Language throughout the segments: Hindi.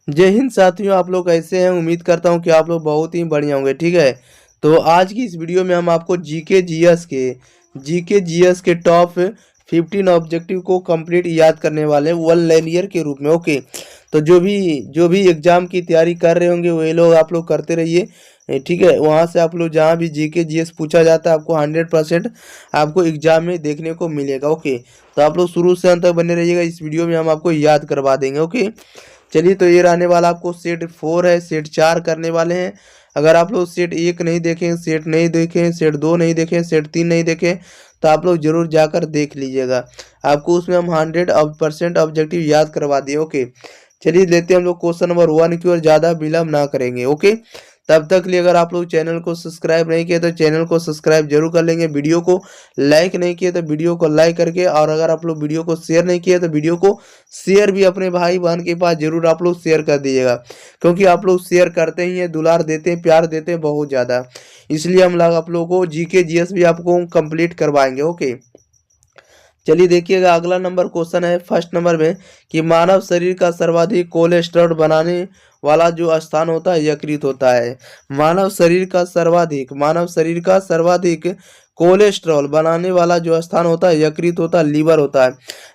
जय हिंद साथियों, आप लोग कैसे हैं। उम्मीद करता हूं कि आप लोग बहुत ही बढ़िया होंगे। ठीक है, तो आज की इस वीडियो में हम आपको जीके जीएस के टॉप 15 ऑब्जेक्टिव को कंप्लीट याद करने वाले हैं वन लाइनियर के रूप में। ओके, तो जो भी एग्जाम की तैयारी कर रहे होंगे वही लोग आप लोग करते रहिए। ठीक है, वहां से आप लोग जहां भी जीके जीएस पूछा जाता है आपको 100% आपको एग्जाम में देखने को मिलेगा। ओके, तो आप लोग शुरू से अंत तक बने रहिएगा। इस वीडियो में हम आपको याद करवा देंगे। ओके, चलिए, तो ये रहने वाला आपको सेट 4 है, सेट 4 करने वाले हैं। अगर आप लोग सेट 1 नहीं देखें, सेट नहीं देखें, सेट 2 नहीं देखें, सेट 3 नहीं देखें, तो आप लोग जरूर जाकर देख लीजिएगा। आपको उसमें हम 100% ऑब्जेक्टिव याद करवा दिए। ओके, चलिए लेते हैं हम लोग क्वेश्चन नंबर 1 की ओर। ज़्यादा विलम्ब ना करेंगे। ओके, तब तक लिए अगर आप लोग चैनल को सब्सक्राइब नहीं किए तो चैनल को सब्सक्राइब जरूर कर लेंगे। वीडियो को लाइक नहीं किए तो वीडियो को लाइक करके, और अगर आप लोग वीडियो को शेयर नहीं किए तो वीडियो को शेयर भी अपने भाई बहन के पास जरूर आप लोग शेयर कर दीजिएगा, क्योंकि आप लोग शेयर करते ही हैं, दुलार देते हैं, प्यार देते हैं बहुत ज़्यादा। इसलिए हम लोग आप लोगों को जीके जीएस भी आपको कंप्लीट करवाएंगे। ओके, चलिए देखिएगा, अगला नंबर क्वेश्चन है फर्स्ट नंबर में कि मानव शरीर का सर्वाधिक कोलेस्ट्रॉल बनाने वाला जो स्थान होता है यकृत होता है। मानव शरीर का सर्वाधिक कोलेस्ट्रॉल बनाने वाला जो स्थान होता है यकृत होता है, लीवर होता है।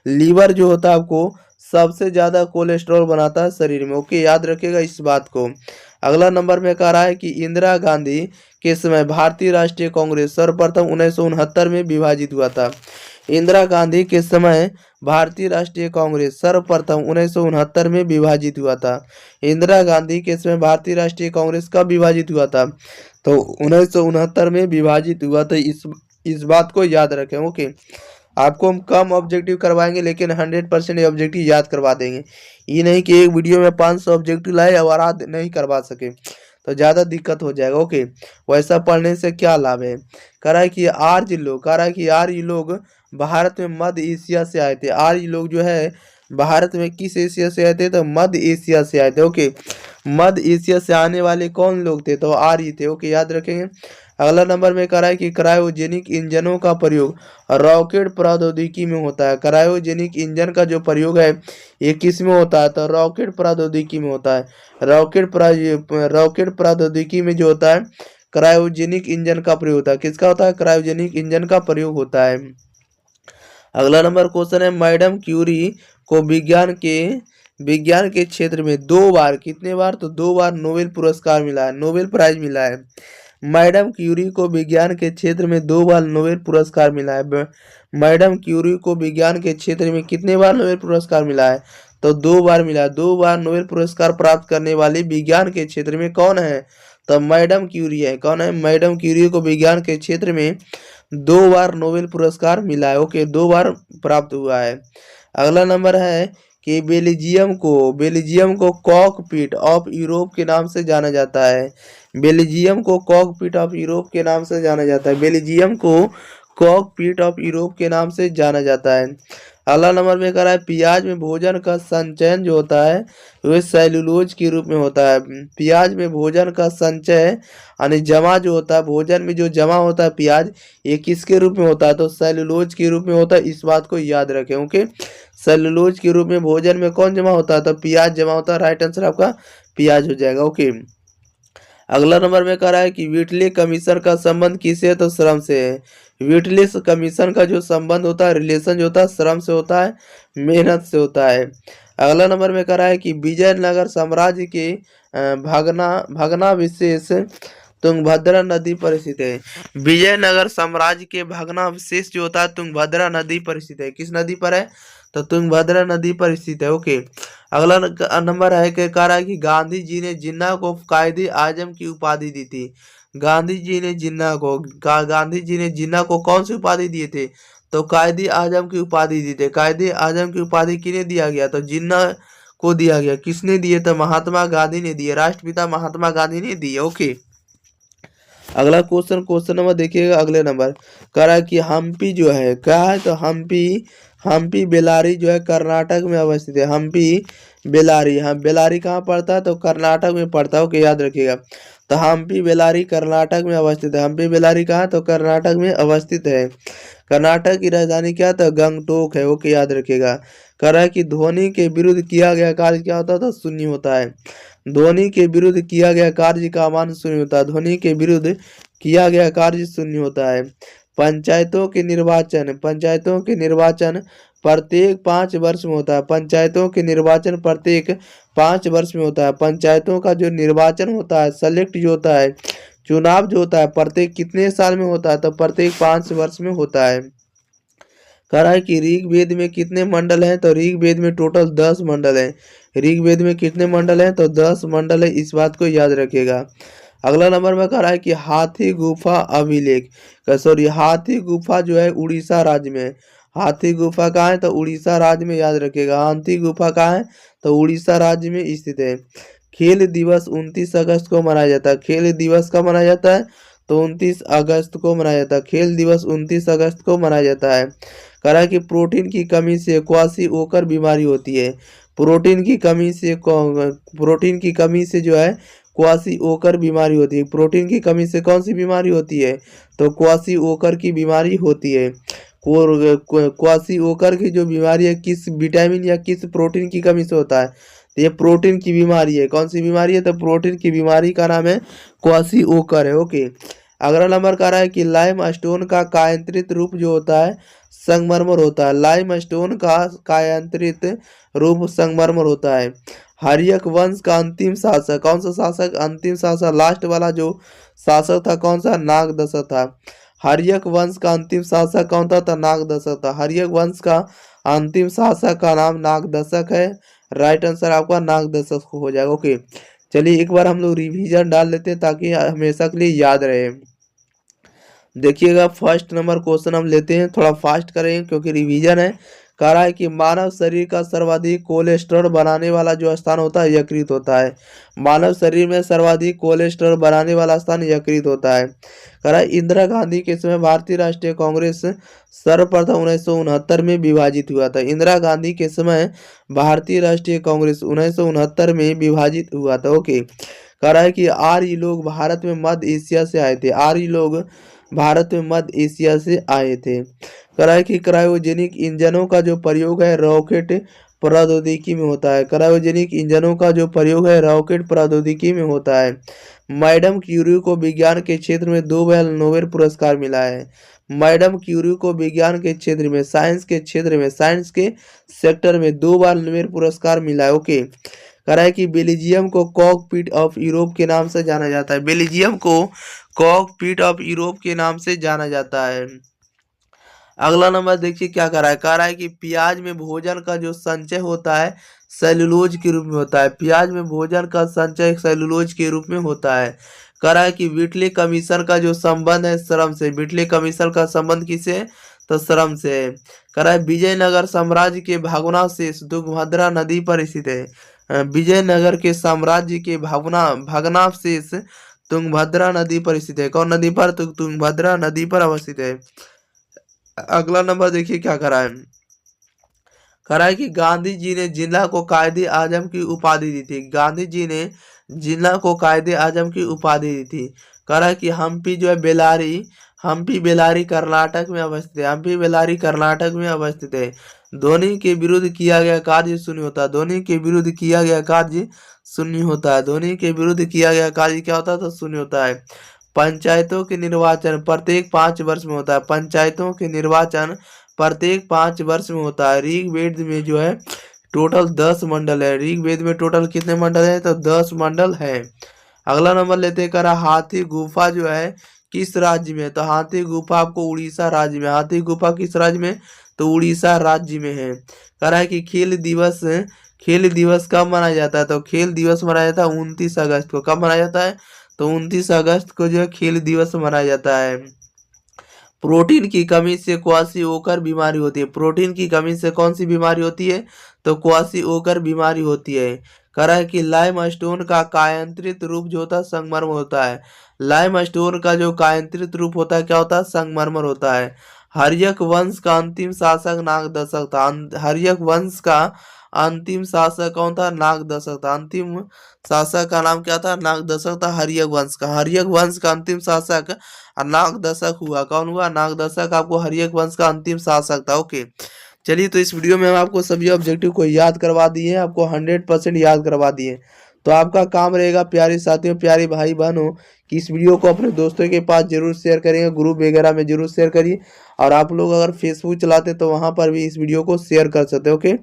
लीवर जो होता है आपको सबसे ज़्यादा कोलेस्ट्रॉल बनाता है शरीर में। ओके, याद रखिएगा इस बात को। अगला नंबर में कह रहा है कि इंदिरा गांधी के समय भारतीय राष्ट्रीय कांग्रेस सर्वप्रथम 1969 में विभाजित हुआ था। इंदिरा गांधी के समय भारतीय राष्ट्रीय कांग्रेस सर्वप्रथम 1969 में विभाजित हुआ था। इंदिरा गांधी के समय भारतीय राष्ट्रीय कांग्रेस कब विभाजित हुआ था? तो 1969 में विभाजित हुआ था। इस बात को याद रखें। ओके, आपको हम कम ऑब्जेक्टिव करवाएंगे लेकिन 100% ऑब्जेक्टिव याद करवा देंगे। ये नहीं कि एक वीडियो में 500 ऑब्जेक्टिव लाए और आध नहीं करवा सके तो ज़्यादा दिक्कत हो जाएगा। ओके, वैसा पढ़ने से क्या लाभ है? कह रहा है कि आर्य लोग भारत में मध्य एशिया से आए थे। आर्य लोग जो है भारत में किस एशिया से आए थे? तो मध्य एशिया से आए थे। ओके, मध्य एशिया से आने वाले कौन लोग थे? तो आर्य थे। ओके, याद रखेंगे। अगला नंबर में कह रहा है कि क्रायोजेनिक इंजनों का प्रयोग रॉकेट प्रौद्योगिकी में होता है। क्रायोजेनिक इंजन का जो प्रयोग है ये किस में होता है? तो रॉकेट प्रौद्योगिकी में होता है। रॉकेट प्रौद्योगिकी में जो होता है क्रायोजेनिक इंजन का प्रयोग होता है। किसका होता है? क्रायोजेनिक इंजन का प्रयोग होता है। अगला नंबर क्वेश्चन है, मैडम क्यूरी को विज्ञान के क्षेत्र में 2 बार, कितने बार? तो 2 बार नोबेल पुरस्कार मिला है, नोबेल प्राइज मिला है। मैडम क्यूरी को विज्ञान के क्षेत्र में 2 बार नोबेल पुरस्कार मिला है। मैडम क्यूरी को विज्ञान के क्षेत्र में कितने बार नोबेल पुरस्कार मिला है? तो 2 बार मिला है। 2 बार नोबेल पुरस्कार प्राप्त करने वाली विज्ञान के क्षेत्र में कौन है? तो मैडम क्यूरी है। कौन है? मैडम क्यूरी को विज्ञान के क्षेत्र में 2 बार नोबेल पुरस्कार मिला है। ओके, 2 बार प्राप्त हुआ है। अगला नंबर है कि बेल्जियम को कॉकपिट ऑफ यूरोप के नाम से जाना जाता है। बेल्जियम को कॉकपिट ऑफ यूरोप के नाम से जाना जाता है। बेल्जियम को कॉकपिट ऑफ यूरोप के नाम से जाना जाता है। अगला नंबर में कह रहा है प्याज में भोजन का संचयन जो होता है वह सेल्यूलोज के रूप में होता है। प्याज में भोजन का संचय यानी जमा जो होता है, भोजन में जो जमा होता है प्याज, ये किसके रूप में होता है? तो सेल्यूलोज के रूप में होता है। इस बात को याद रखें। ओके, सेल्यूलोज के रूप में भोजन में कौन जमा होता है? तो प्याज जमा होता है। राइट आंसर आपका प्याज हो जाएगा। ओके, अगला नंबर में कह रहा है कि व्हिटले कमीशन का संबंध किससे है? तो श्रम से है। व्हिटले कमीशन का जो संबंध होता है, रिलेशन जो होता है, श्रम से होता है, मेहनत से होता है। अगला नंबर में कह रहा है कि विजयनगर साम्राज्य के भग्नावशेष तुंगभद्रा नदी पर स्थित है। विजयनगर साम्राज्य के भग्नावशेष जो होता है तुंगभद्रा नदी पर स्थित है। किस नदी पर है? तो तुंगभद्रा नदी पर स्थित है। ओके, अगला नंबर है कि कह रहा है कि गांधी जी ने जिन्ना को कायदे आजम की उपाधि दी थी। गांधी जी ने जिन्ना को कौन सी उपाधि दिए थे? तो कायदे आजम की उपाधि दी थे। कायदे आजम की उपाधि किन्हें दिया गया? तो जिन्ना को दिया गया। किसने दिए? तो महात्मा गांधी ने दिए, राष्ट्रपिता महात्मा गांधी ने दिए। ओके, अगला क्वेश्चन नंबर देखिएगा। अगले नंबर कह रहा है कि हम्पी जो है क्या है? तो हम्पी बेलारी जो है कर्नाटक में अवस्थित है। हम्पी बेलारी, हाँ, बेलारी कहाँ पड़ता है? तो कर्नाटक में पड़ता है। ओके, याद रखिएगा। तो हम्पी बेलारी कर्नाटक में अवस्थित है। हम्पी बेलारी कहाँ? तो कर्नाटक में अवस्थित है। कर्नाटक की राजधानी क्या? तो गंगटोक है। ओके, याद रखिएगा। कह रहा है कि ध्वनि के विरुद्ध किया गया कार्य क्या होता है, तो शून्य होता है। ध्वनि के विरुद्ध किया गया कार्य का मान शून्य होता है। ध्वनि के विरुद्ध किया गया कार्य शून्य होता है। पंचायतों के निर्वाचन प्रत्येक 5 वर्ष में होता है। पंचायतों के निर्वाचन प्रत्येक 5 वर्ष में होता है। पंचायतों का जो निर्वाचन होता है, सेलेक्ट जो होता है, चुनाव जो होता है, प्रत्येक कितने साल में होता है, तो प्रत्येक 5 वर्ष में होता है। कह रहा है कि ऋग्वेद में कितने मंडल हैं, तो ऋग्वेद में टोटल 10 मंडल हैं। ऋग्वेद में कितने मंडल हैं, तो 10 मंडल है, इस बात को याद रखिएगा। अगला नंबर में कह रहा है कि हाथी गुफा अभिलेख, सॉरी हाथी गुफा जो है उड़ीसा राज्य में है। हाथी गुफा कहाँ है, तो उड़ीसा राज्य में, याद रखिएगा। हाथी गुफा कहाँ है, तो उड़ीसा राज्य में स्थित है। खेल दिवस 29 अगस्त को मनाया जाता है। खेल दिवस कब मनाया जाता है, तो 29 अगस्त को मनाया जाता है। खेल दिवस 29 अगस्त को मनाया जाता है। कह रहा है कि प्रोटीन की कमी से क्वाशीओकर बीमारी होती है। प्रोटीन की कमी से जो है क्वाशीओकर बीमारी होती है। प्रोटीन की कमी से कौन सी बीमारी होती है, तो क्वाशीओकर की बीमारी होती है। क्वाशीओकर की जो बीमारी है किस विटामिन या किस प्रोटीन की कमी से होता है, तो ये प्रोटीन की बीमारी है। कौन सी बीमारी है, तो प्रोटीन की बीमारी का नाम है क्वाशीओकर है। ओके, अगला नंबर कह रहा है कि लाइम स्टोन का कायांतरित रूप जो होता है संगमरमर होता है। लाइम स्टोन का कायांतरित रूप संगमरमर होता है। हर्यक वंश का अंतिम शासक कौन सा शासक, अंतिम शासक लास्ट वाला जो शासक था कौन सा, नागदशक था। हर्यक वंश का अंतिम शासक कौन था, तो नागदशक था। हर्यक वंश का अंतिम शासक का नाम नागदशक है। राइट आंसर आपका नागदशक हो जाएगा। ओके, चलिए एक बार हम लोग रिवीजन डाल लेते हैं ताकि हमेशा के लिए याद रहे। देखिएगा फर्स्ट नंबर क्वेश्चन हम लेते हैं, थोड़ा फास्ट करेंगे क्योंकि रिवीजन है। कह रहा है कि मानव शरीर का सर्वाधिक कोलेस्ट्रॉल बनाने वाला जो स्थान होता है यकृत होता है। मानव शरीर में सर्वाधिक कोलेस्ट्रॉल बनाने वाला स्थान यकृत होता है। कह रहा है इंदिरा गांधी के समय भारतीय राष्ट्रीय कांग्रेस सर्वप्रथम 1969 में विभाजित हुआ था। इंदिरा गांधी के समय भारतीय राष्ट्रीय कांग्रेस 1969 में विभाजित हुआ था। ओके, कह रहा है कि आर्य लोग भारत में मध्य एशिया से आए थे। आर्य लोग भारत में मध्य एशिया से आए थे। कह रहा है कि क्रायोजेनिक इंजनों का जो प्रयोग है रॉकेट प्रौद्योगिकी में होता है। क्रायोजेनिक इंजनों का जो प्रयोग है रॉकेट प्रौद्योगिकी में होता है। मैडम क्यूरी को विज्ञान के क्षेत्र में 2 बार नोबेल पुरस्कार मिला है। मैडम क्यूरी को विज्ञान के क्षेत्र में, साइंस के सेक्टर में 2 बार नोबेल पुरस्कार मिला है। ओके, कह रहा है कि बेल्जियम को कॉकपिट ऑफ यूरोप के नाम से जाना जाता है। बेल्जियम को कॉकपिट ऑफ यूरोप के नाम से जाना जाता है। अगला नंबर देखिए क्या कर रहा है। कह रहा है कि प्याज में भोजन का जो संचय होता है सेलुलोज के रूप में होता है। प्याज में भोजन का संचय सेलुलोज के रूप में होता है। कह रहा है कि विटले कमीशन का जो संबंध है श्रम से। विटले कमीशन का संबंध किससे है, तो श्रम से है। कह रहा है विजयनगर साम्राज्य के भग्नावशेष तुंगभद्रा नदी पर स्थित है। विजयनगर के साम्राज्य के भग्नावशेष तुंगभद्रा नदी पर स्थित है। कौन नदी पर, तो तुंगभद्रा नदी पर अवस्थित है। अगला नंबर देखिए क्या करा है। करा है कि गांधी जी ने जिला को कायदे आजम की उपाधि दी थी। गांधी जी ने जिला को कायदे आजम की उपाधि दी थी। करा है कि हम्पी बेलारी कर्नाटक में अवस्थित है। हम्पी बेलारी कर्नाटक में अवस्थित है। ध्वनि के विरुद्ध किया गया कार्य शून्य होता है। ध्वनि के विरुद्ध किया गया कार्य शून्य होता है। ध्वनि के विरुद्ध किया गया कार्य क्या होता है, तो शून्य होता है। पंचायतों के निर्वाचन प्रत्येक 5 वर्ष में होता है। पंचायतों के निर्वाचन प्रत्येक 5 वर्ष में होता है। ऋग्वेद में जो है टोटल 10 मंडल है। ऋग्वेद में टोटल कितने मंडल है, तो 10 मंडल है। अगला नंबर लेते हैं। करा हाथी गुफा जो है किस राज्य में है, तो हाथी गुफा आपको उड़ीसा राज्य में। हाथी गुफा किस राज्य में, तो उड़ीसा राज्य में है। कह रहा है कि खेल दिवस कब मनाया जाता है, तो खेल दिवस मनाया जाता है 29 अगस्त को। कब मनाया जाता है, तो 29 अगस्त को जो है खेल दिवस मनाया जाता है। प्रोटीन की कमी से क्वाशीओकर बीमारी होती है। प्रोटीन की कमी से कौन सी बीमारी होती है, तो क्वाशीओकर बीमारी होती है। कह रहा है कि लाइम स्टोन का कायांतरित रूप जो होता है संगमरमर होता है। लाइम स्टोन का जो कायांतरित रूप होता है क्या होता है, संगमरमर होता है। हर्यक वंश का अंतिम शासक नागदशक था। हर्यक वंश का अंतिम शासक कौन था, नागदशक था। अंतिम शासक का नाम क्या था, नागदशक था हर्यक वंश का। हर्यक वंश का अंतिम शासक नागदशक हुआ। कौन हुआ, नागदशक आपको हर्यक वंश का अंतिम शासक था। ओके, चलिए, तो इस वीडियो में हम आपको सभी ऑब्जेक्टिव को याद करवा दिए हैं, आपको 100% याद करवा दिए। तो आपका काम रहेगा प्यारे साथियों, प्यारे भाई बहनों, कि इस वीडियो को अपने दोस्तों के पास जरूर शेयर करिए, ग्रुप वगैरह में जरूर शेयर करिए। और आप लोग अगर फेसबुक चलाते हैं तो वहाँ पर भी इस वीडियो को शेयर कर सकते हैं, ओके।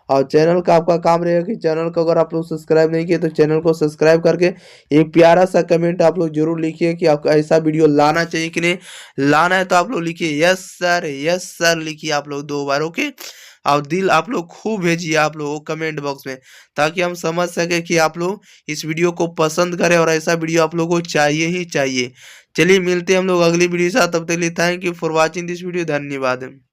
और चैनल का आपका काम रहेगा कि चैनल को अगर आप लोग सब्सक्राइब नहीं किए तो चैनल को सब्सक्राइब करके एक प्यारा सा कमेंट आप लोग जरूर लिखिए कि आपको ऐसा वीडियो लाना चाहिए कि नहीं लाना है। तो आप लोग लिखिए यस सर लिखिए आप लोग 2 बार, ओके। और दिल आप लोग खूब भेजिए आप लोग कमेंट बॉक्स में, ताकि हम समझ सके कि आप लोग इस वीडियो को पसंद करें और ऐसा वीडियो आप लोगों को चाहिए ही चाहिए। चलिए, मिलते हैं हम लोग अगली वीडियो के साथ, तब तक के लिए thank you for watching this video, धन्यवाद।